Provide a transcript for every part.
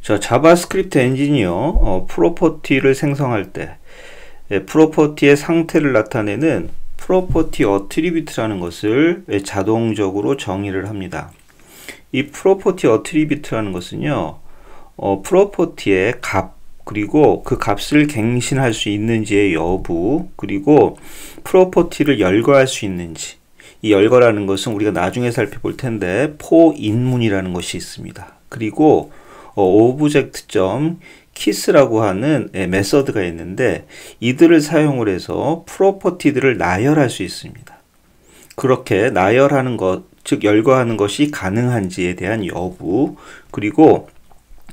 자, 자바스크립트 엔진이요. 프로퍼티를 생성할 때 프로퍼티의 상태를 나타내는 프로퍼티 어트리뷰트라는 것을 자동적으로 정의를 합니다. 이 프로퍼티 어트리뷰트라는 것은요, 프로퍼티의 값, 그리고 그 값을 갱신할 수 있는지의 여부, 그리고 프로퍼티를 열거할 수 있는지. 이 열거라는 것은 우리가 나중에 살펴볼 텐데 포인문이라는 것이 있습니다. 그리고 object.kiss라고 하는 메서드가 있는데 이들을 사용을 해서 프로퍼티들을 나열할 수 있습니다. 그렇게 나열하는 것, 즉 열거하는 것이 가능한지에 대한 여부, 그리고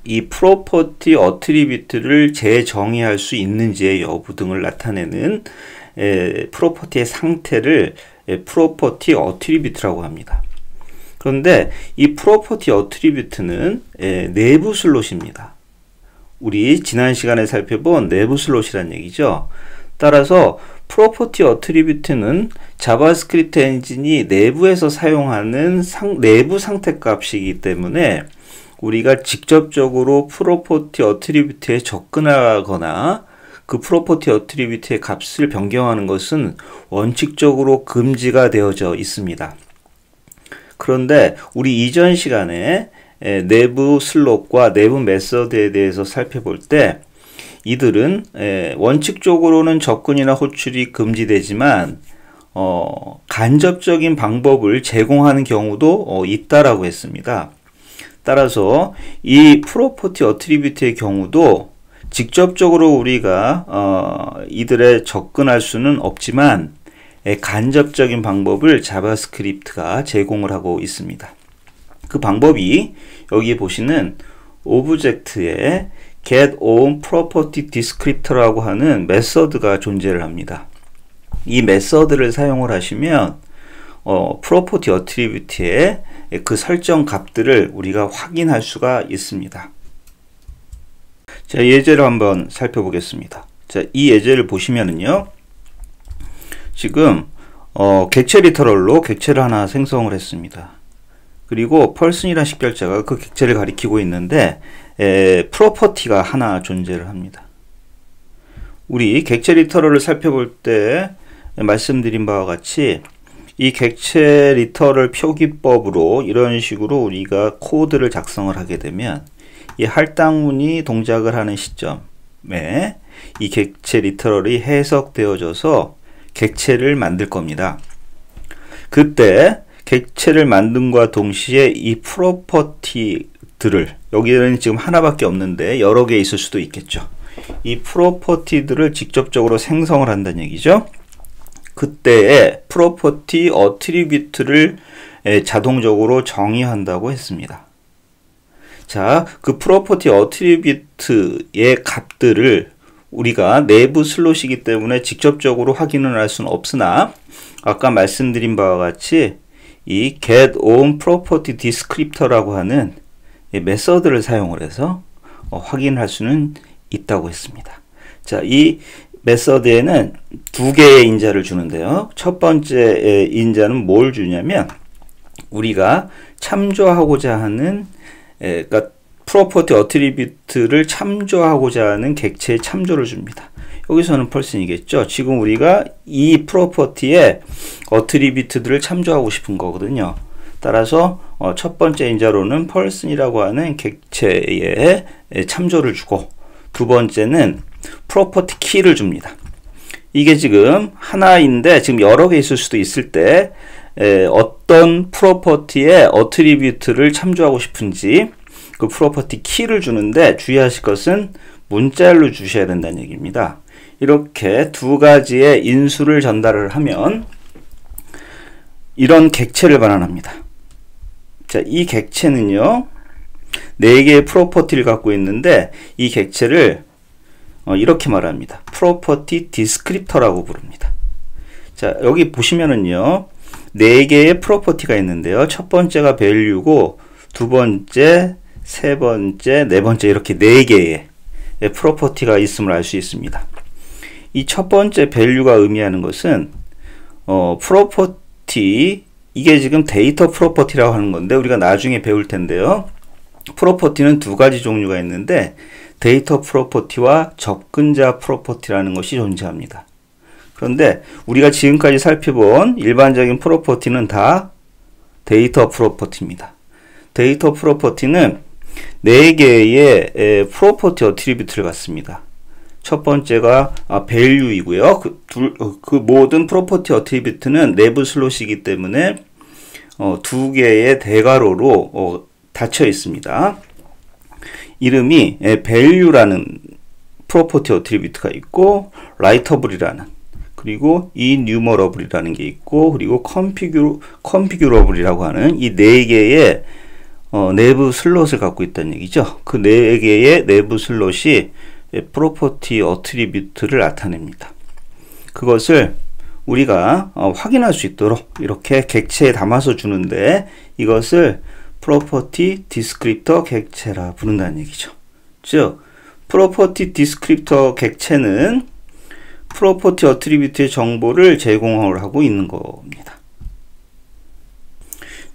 이 프로퍼티 어트리뷰트를 재정의할 수 있는지의 여부 등을 나타내는 프로퍼티의 상태를 프로퍼티 어트리뷰트라고 합니다. 그런데 이 프로퍼티 어트리뷰트는 내부 슬롯입니다. 우리 지난 시간에 살펴본 내부 슬롯이란 얘기죠. 따라서 프로퍼티 어트리뷰트는 자바스크립트 엔진이 내부에서 사용하는 내부 상태 값이기 때문에 우리가 직접적으로 프로퍼티 어트리뷰트에 접근하거나 그 프로퍼티 어트리뷰트의 값을 변경하는 것은 원칙적으로 금지가 되어져 있습니다. 그런데 우리 이전 시간에 내부 슬롯과 내부 메서드에 대해서 살펴볼 때 이들은 원칙적으로는 접근이나 호출이 금지되지만 간접적인 방법을 제공하는 경우도 있다라고 했습니다. 따라서 이 프로퍼티 어트리뷰트의 경우도 직접적으로 우리가 이들에 접근할 수는 없지만 간접적인 방법을 자바스크립트가 제공을 하고 있습니다. 그 방법이 여기 보시는 오브젝트에 getOwnPropertyDescriptor라고 하는 메서드가 존재를 합니다. 이 메서드를 사용을 하시면 프로퍼티 어트리뷰트의 그 설정 값들을 우리가 확인할 수가 있습니다. 자, 예제를 한번 살펴보겠습니다. 자, 이 예제를 보시면은요, 지금 객체 리터럴로 객체를 하나 생성을 했습니다. 그리고 person이라는 식별자가 그 객체를 가리키고 있는데 프로퍼티가 하나 존재를 합니다. 우리 객체 리터럴을 살펴볼 때 말씀드린 바와 같이 이 객체 리터럴 표기법으로 이런 식으로 우리가 코드를 작성을 하게 되면 이 할당문이 동작을 하는 시점에 이 객체 리터럴이 해석되어져서 객체를 만들 겁니다. 그때 객체를 만듦과 동시에 이 프로퍼티들을, 여기는 지금 하나밖에 없는데 여러 개 있을 수도 있겠죠. 이 프로퍼티들을 직접적으로 생성을 한다는 얘기죠. 그때에 프로퍼티 어트리뷰트를 자동적으로 정의한다고 했습니다. 자, 그 프로퍼티 어트리뷰트의 값들을 우리가 내부 슬롯이기 때문에 직접적으로 확인을 할 수는 없으나 아까 말씀드린 바와 같이 이 getOwnPropertyDescriptor라고 하는 메서드를 사용을 해서 확인할 수는 있다고 했습니다. 자, 이 메서드에는 두 개의 인자를 주는데요. 첫 번째 인자는 뭘 주냐면 우리가 참조하고자 하는 그러니까 프로퍼티 어트리뷰트를 참조하고자 하는 객체의 참조를 줍니다. 여기서는 person이겠죠. 지금 우리가 이 프로퍼티의 어트리뷰트들을 참조하고 싶은 거거든요. 따라서 첫 번째 인자로는 person이라고 하는 객체의 참조를 주고 두 번째는 프로퍼티 키를 줍니다. 이게 지금 하나인데 지금 여러 개 있을 수도 있을 때 어떤 프로퍼티의 어트리뷰트를 참조하고 싶은지 그 프로퍼티 키를 주는데 주의하실 것은 문자열로 주셔야 된다는 얘기입니다. 이렇게 두 가지의 인수를 전달을 하면 이런 객체를 반환합니다. 자, 이 객체는요 4개의 프로퍼티를 갖고 있는데 이 객체를 이렇게 말합니다. 프로퍼티 디스크립터라고 부릅니다. 자, 여기 보시면은요 4개의 프로퍼티가 있는데요. 첫 번째가 value고 두 번째, 세 번째, 네 번째 이렇게 4개의 프로퍼티가 있음을 알 수 있습니다. 이 첫 번째 value가 의미하는 것은 프로퍼티, 이게 지금 데이터 프로퍼티라고 하는 건데 우리가 나중에 배울 텐데요. 프로퍼티는 두 가지 종류가 있는데 데이터 프로퍼티와 접근자 프로퍼티라는 것이 존재합니다. 그런데 우리가 지금까지 살펴본 일반적인 프로퍼티는 다 데이터 프로퍼티입니다. 데이터 프로퍼티는 4개의 프로퍼티 어트리뷰트를 갖습니다. 첫 번째가 value이고요. 그 모든 프로퍼티 어트리뷰트는 내부 슬롯이기 때문에 2개의 대괄호로 닫혀 있습니다. 이름이 value라는 프로퍼티 어트리뷰트가 있고 writeable이라는, 그리고 enumerable이라는 게 있고, 그리고 configurable이라고 하는 이 4개의 내부 슬롯을 갖고 있다는 얘기죠. 그 4개의 내부 슬롯이 프로퍼티 어트리뷰트를 나타냅니다. 그것을 우리가 확인할 수 있도록 이렇게 객체에 담아서 주는데 이것을 프로퍼티 디스크립터 객체라 부른다는 얘기죠. 즉 프로퍼티 디스크립터 객체는 프로퍼티 어트리뷰트의 정보를 제공을 하고 있는 겁니다.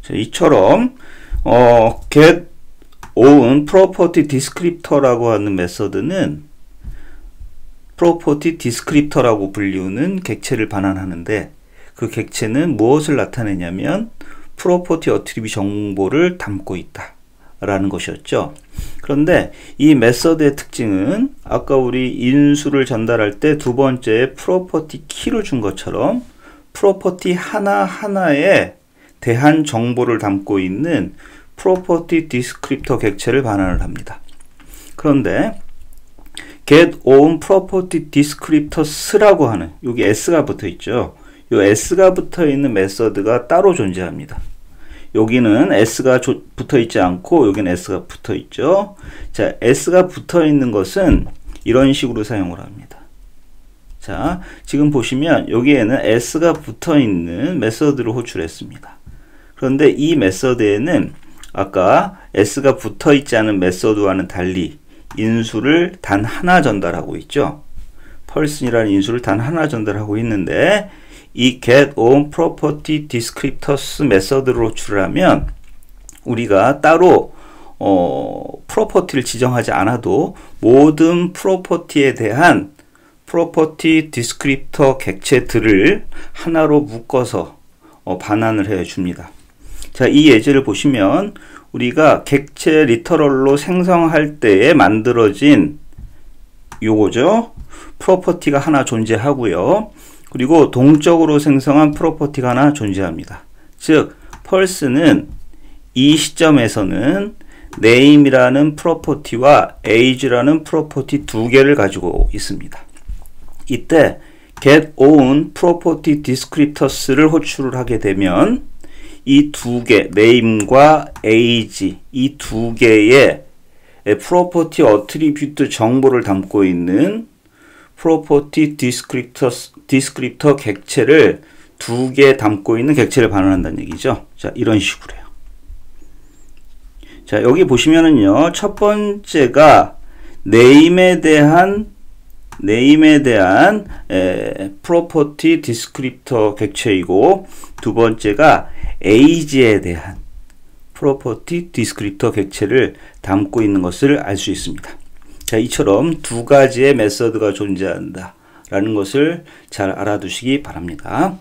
자, 이처럼 get own property descriptor라고 하는 메서드는 프로퍼티 디스크립터라고 불리우는 객체를 반환하는데, 그 객체는 무엇을 나타내냐면 프로퍼티 어트리뷰트 정보를 담고 있다 라는 것이었죠. 그런데 이 메서드의 특징은 아까 우리 인수를 전달할 때 두 번째 프로퍼티 키를 준 것처럼 프로퍼티 하나하나에 대한 정보를 담고 있는 프로퍼티 디스크립터 객체를 반환을 합니다. 그런데 get own property descriptors라고 하는, 여기 s가 붙어 있죠. 이 s가 붙어 있는 메서드가 따로 존재합니다. 여기는 s가 붙어 있지 않고 여기는 s가 붙어 있죠. 자, s가 붙어 있는 것은 이런 식으로 사용을 합니다. 자, 지금 보시면 여기에는 s가 붙어 있는 메서드를 호출했습니다. 그런데 이 메서드에는 아까 s가 붙어 있지 않은 메서드와는 달리 인수를 단 하나 전달하고 있죠. person이라는 인수를 단 하나 전달하고 있는데, 이 get own property descriptors 메서드를 호출을 하면 우리가 따로 프로퍼티를 지정하지 않아도 모든 프로퍼티에 대한 프로퍼티 디스크립터 객체들을 하나로 묶어서 반환을 해 줍니다. 자, 이 예제를 보시면 우리가 객체 리터럴로 생성할 때에 만들어진 요거죠. 프로퍼티가 하나 존재하고요. 그리고 동적으로 생성한 프로퍼티가 하나 존재합니다. 즉 person는 이 시점에서는 name이라는 프로퍼티와 age라는 프로퍼티 두 개를 가지고 있습니다. 이때 get own property descriptors를 호출을 하게 되면 이 두 개, name과 age, 이 두 개의 프로퍼티 어트리뷰트 정보를 담고 있는 프로퍼티 디스크립터 객체를 두 개 담고 있는 객체를 반환한다는 얘기죠. 자, 이런 식으로요. 자, 여기 보시면은요, 첫 번째가 name에 대한 프로퍼티 디스크립터 객체이고, 두 번째가 age에 대한 프로퍼티 디스크립터 객체를 담고 있는 것을 알 수 있습니다. 자, 이처럼 두 가지의 메서드가 존재한다 라는 것을 잘 알아두시기 바랍니다.